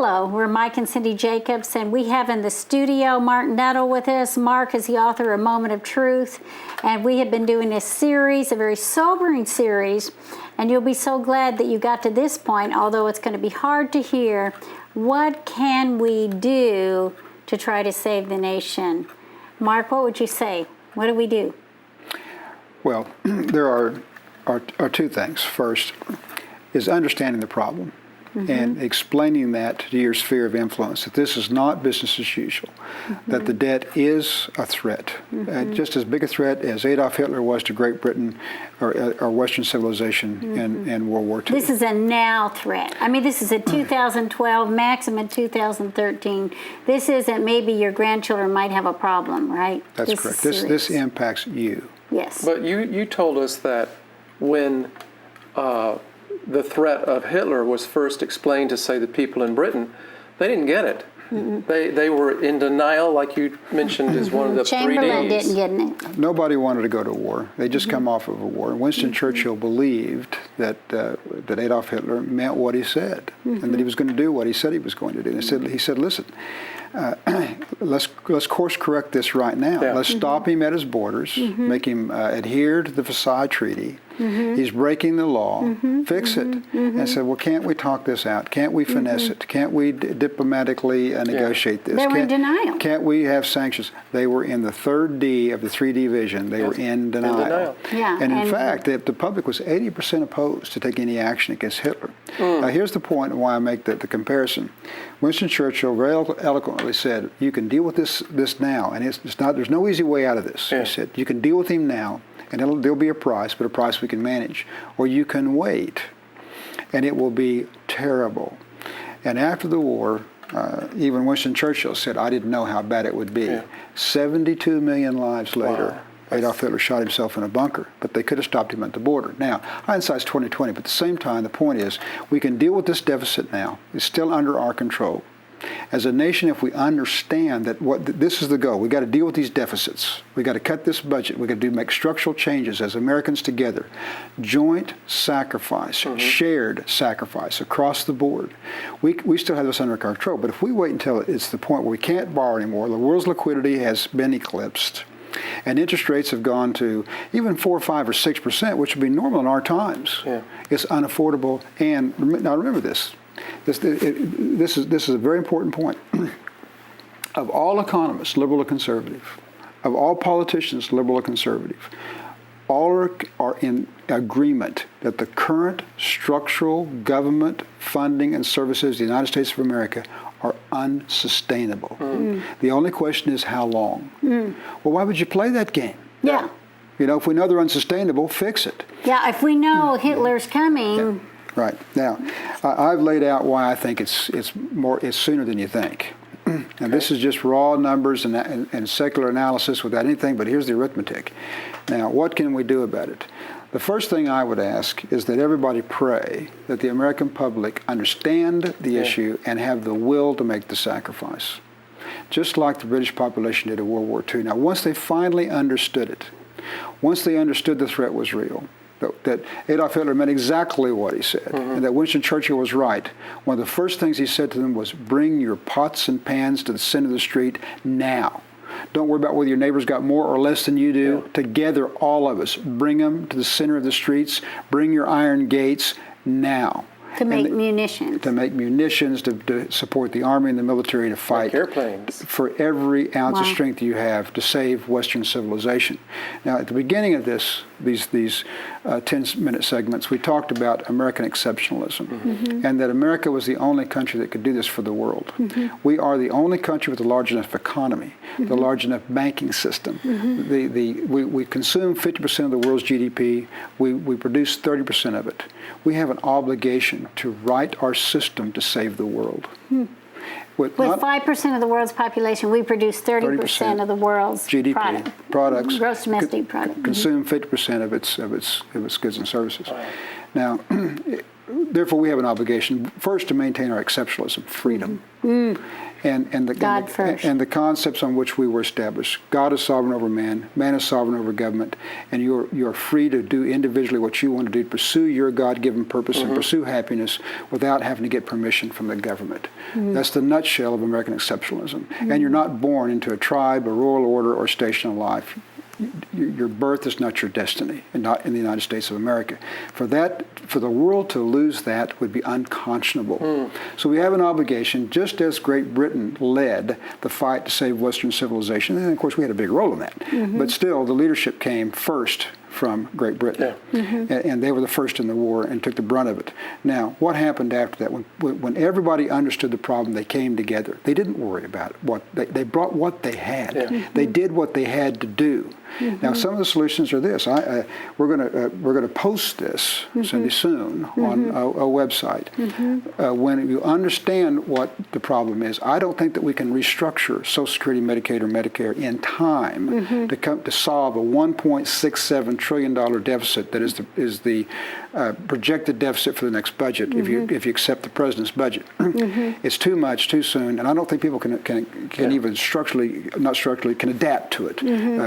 Hello, we're Mike and Cindy Jacobs, and we have in the studio Marc Nuttle with us. Marc is the author of Moment of Truth, and we have been doing this series, a very sobering series, and you'll be so glad that you got to this point, although it's going to be hard to hear. What can we do to try to save the nation? Marc, what would you say? What do we do? Well, there are two things. First is understanding the problem. And explaining that to your sphere of influence, that this is not business as usual, that the debt is a threat, just as big a threat as Adolf Hitler was to Great Britain or Western civilization in World War II. This is a now threat. I mean, this is a 2012, maximum 2013. This isn't maybe your grandchildren might have a problem, right? That's correct. This impacts you. Yes. But you told us that when the threat of Hitler was first explained to, say, the people in Britain, they didn't get it. They were in denial, like you mentioned, is one of the Chamberlain 3 didn't Ds. get it. Nobody wanted to go to war. They just come off of a war. Winston Churchill believed that Adolf Hitler meant what he said, and that he was going to do what he said he was going to do. He said, listen, let's course correct this right now. Yeah. Let's stop him at his borders, make him adhere to the Versailles Treaty. He's breaking the law. Fix it. And said, well, can't we talk this out? Can't we finesse it? Can't we diplomatically negotiate this? They were in denial. Can't we have sanctions? They were in the third D of the 3D vision. They were in denial. Yeah, and in fact, the public was 80% opposed to take any action against Hitler. Now, here's the point why I make the comparison. Winston Churchill very eloquently said, you can deal with this now, and there's no easy way out of this. Yeah. He said, you can deal with him now, and there'll be a price, but a price we can manage. Or you can wait, and it will be terrible. And after the war, even Winston Churchill said, I didn't know how bad it would be. Yeah. 72 million lives later, Wow. Adolf Hitler shot himself in a bunker, but they could have stopped him at the border. Now, hindsight's 20/20, but at the same time, the point is, we can deal with this deficit now. It's still under our control. As a nation, if we understand that this is the goal, we got to deal with these deficits. We got to cut this budget. We got to make structural changes as Americans together. Joint sacrifice, shared sacrifice across the board. We still have this under control. But if we wait until it's the point where we can't borrow anymore, the world's liquidity has been eclipsed, and interest rates have gone to even 4, 5, or 6%, which would be normal in our times. Yeah. It's unaffordable. And now remember this. This is a very important point. Of all economists, liberal or conservative, of all politicians, liberal or conservative, all are in agreement that the current structural government funding and services of the United States of America are unsustainable. The only question is how long. Well, why would you play that game? Yeah. You know, if we know they're unsustainable, fix it. Yeah, if we know Hitler's coming. Yeah. Right. Now, I've laid out why I think it's sooner than you think. And this is just raw numbers and secular analysis without anything, but here's the arithmetic. Now, what can we do about it? The first thing I would ask is that everybody pray that the American public understand the issue and have the will to make the sacrifice, just like the British population did in World War II. Now, once they finally understood it, once they understood the threat was real, that Adolf Hitler meant exactly what he said, and that Winston Churchill was right, one of the first things he said to them was, bring your pots and pans to the center of the street now. Don't worry about whether your neighbor's got more or less than you do. Yeah. Together, all of us, bring them to the center of the streets. Bring your iron gates now. To make munitions. To make munitions, to support the army and the military, to fight airplanes. For every ounce of strength you have to save Western civilization. Now, at the beginning of these 10-minute segments, we talked about American exceptionalism, and that America was the only country that could do this for the world. We are the only country with a large enough economy, the large enough banking system. We consume 50% of the world's GDP. We produce 30% of it. We have an obligation to right our system to save the world. With 5% of the world's population, we produce 30% of the world's GDP products, gross domestic product. Consume 50% of its goods and services. Now, therefore, we have an obligation first to maintain our exceptionalism, freedom, and God first. And the concepts on which we were established. God is sovereign over man. Man is sovereign over government. And you're free to do individually what you want to do, to pursue your God-given purpose and pursue happiness without having to get permission from the government. That's the nutshell of American exceptionalism. And you're not born into a tribe, a royal order, or station of life. Your birth is not your destiny, and not in the United States of America. For the world to lose that would be unconscionable. So we have an obligation, just as Great Britain led the fight to save Western civilization, and of course we had a big role in that. But still, the leadership came first from Great Britain, and they were the first in the war and took the brunt of it. Now, what happened after that? When everybody understood the problem, they came together. They didn't worry about it. They brought what they had. They did what they had to do. Now, some of the solutions are this. We're going to post this, Cindy, soon on a website. When you understand what the problem is, I don't think that we can restructure Social Security, Medicaid, or Medicare in time to solve a $1.67 trillion deficit that is the projected deficit for the next budget. If you accept the president's budget, it's too much, too soon, and I don't think people can even can adapt to it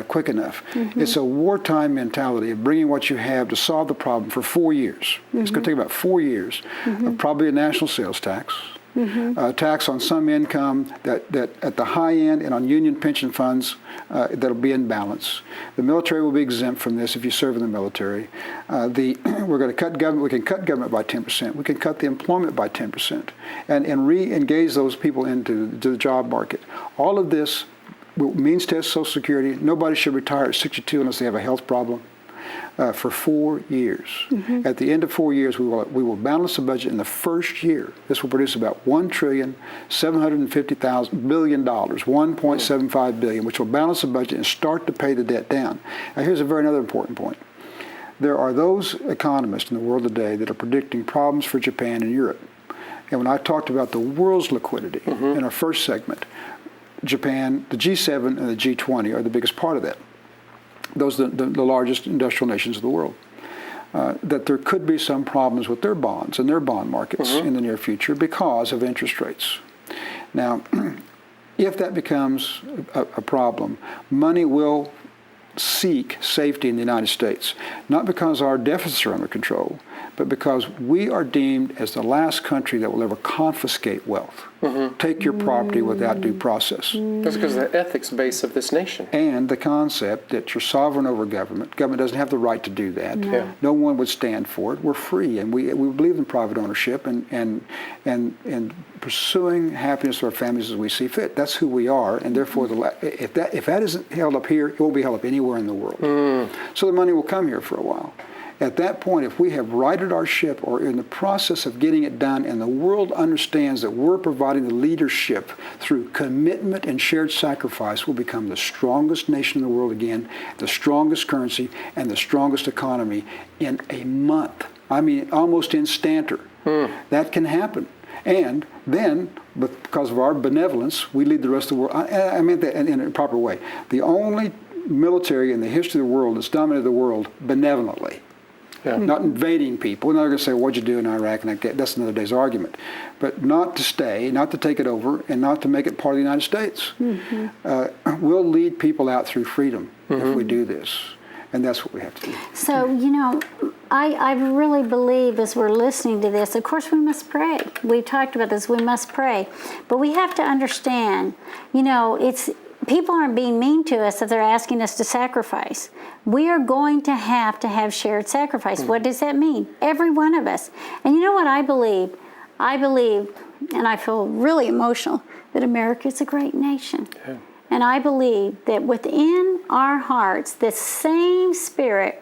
quick enough. It's a wartime mentality of bringing what you have to solve the problem for 4 years. It's going to take about 4 years of probably a national sales tax, a tax on some income that at the high end and on union pension funds that'll be in balance. The military will be exempt from this if you serve in the military. We're going to cut government. We can cut government by 10%. We can cut the employment by 10%, and re-engage those people into the job market. All of this means test Social Security. Nobody should retire at 62 unless they have a health problem. For 4 years. At the end of 4 years, we will balance the budget in the first year. This will produce about $1,750 billion, $1.75 billion, which will balance the budget and start to pay the debt down. Now, here's another important point. There are those economists in the world today that are predicting problems for Japan and Europe. And when I talked about the world's liquidity in our first segment, Japan, the G7, and the G20 are the biggest part of that. Those are the largest industrial nations of the world. That there could be some problems with their bonds and their bond markets in the near future because of interest rates. Now, if that becomes a problem, money will seek safety in the United States, not because our deficits are under control, but because we are deemed as the last country that will ever confiscate wealth, take your property without due process. That's because of the ethics base of this nation. And the concept that you're sovereign over government. Government doesn't have the right to do that. No one would stand for it. We're free, and we believe in private ownership and pursuing happiness for our families as we see fit. That's who we are, and therefore, if that isn't held up here, it won't be held up anywhere in the world. So the money will come here for a while. At that point, if we have righted our ship or in the process of getting it done, and the world understands that we're providing the leadership through commitment and shared sacrifice, we'll become the strongest nation in the world again, the strongest currency, and the strongest economy in a month. I mean, almost instanter. That can happen. And then, because of our benevolence, we lead the rest of the world. I mean that in a proper way. The only military in the history of the world that's dominated the world benevolently. Not invading people. We're not going to say, what'd you do in Iraq? And that's another day's argument. But not to stay, not to take it over, and not to make it part of the United States. We'll lead people out through freedom if we do this. And that's what we have to do. So, I really believe as we're listening to this, of course we must pray. We talked about this, we must pray. But we have to understand, people aren't being mean to us if they're asking us to sacrifice. We are going to have shared sacrifice. What does that mean? Every one of us. And you know what I believe? I believe, and I feel really emotional, that America is a great nation. And I believe that within our hearts, the same spirit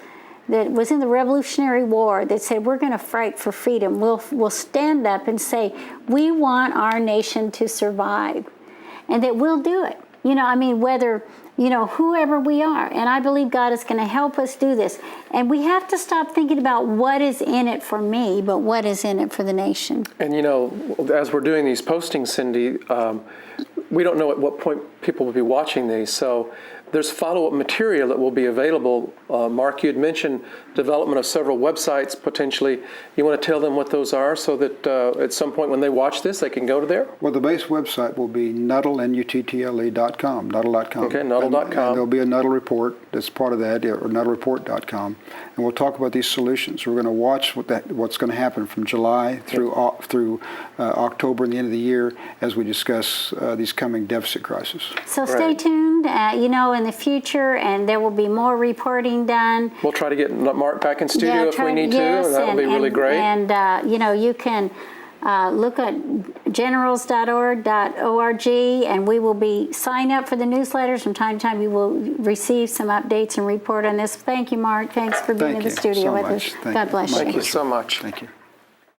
that was in the Revolutionary War that said we're going to fight for freedom, we'll stand up and say, we want our nation to survive. And that we'll do it. Whether, whoever we are. And I believe God is going to help us do this. And we have to stop thinking about what is in it for me, but what is in it for the nation. And, as we're doing these postings, Cindy, we don't know at what point people will be watching these. So there's follow-up material that will be available. Mark, you had mentioned development of several websites potentially. You want to tell them what those are so that at some point when they watch this, they can go to there? Well, the base website will be Nuttle, N-U-T-T-L-E.com, Nuttle.com. Okay, Nuttle.com. And there'll be a Nuttle report that's part of that, or NuttleReport.com. And we'll talk about these solutions. We're going to watch what's going to happen from July through October and the end of the year as we discuss these coming deficit crises. So stay tuned, in the future, and there will be more reporting done. We'll try to get Mark back in studio if we need to, and that would be really great. And, you can look at generals.org, and we will be signing up for the newsletters. From time to time, you will receive some updates and report on this. Thank you, Mark. Thanks for being in the studio with us. Thank God bless you. Thank you so much. Thank you.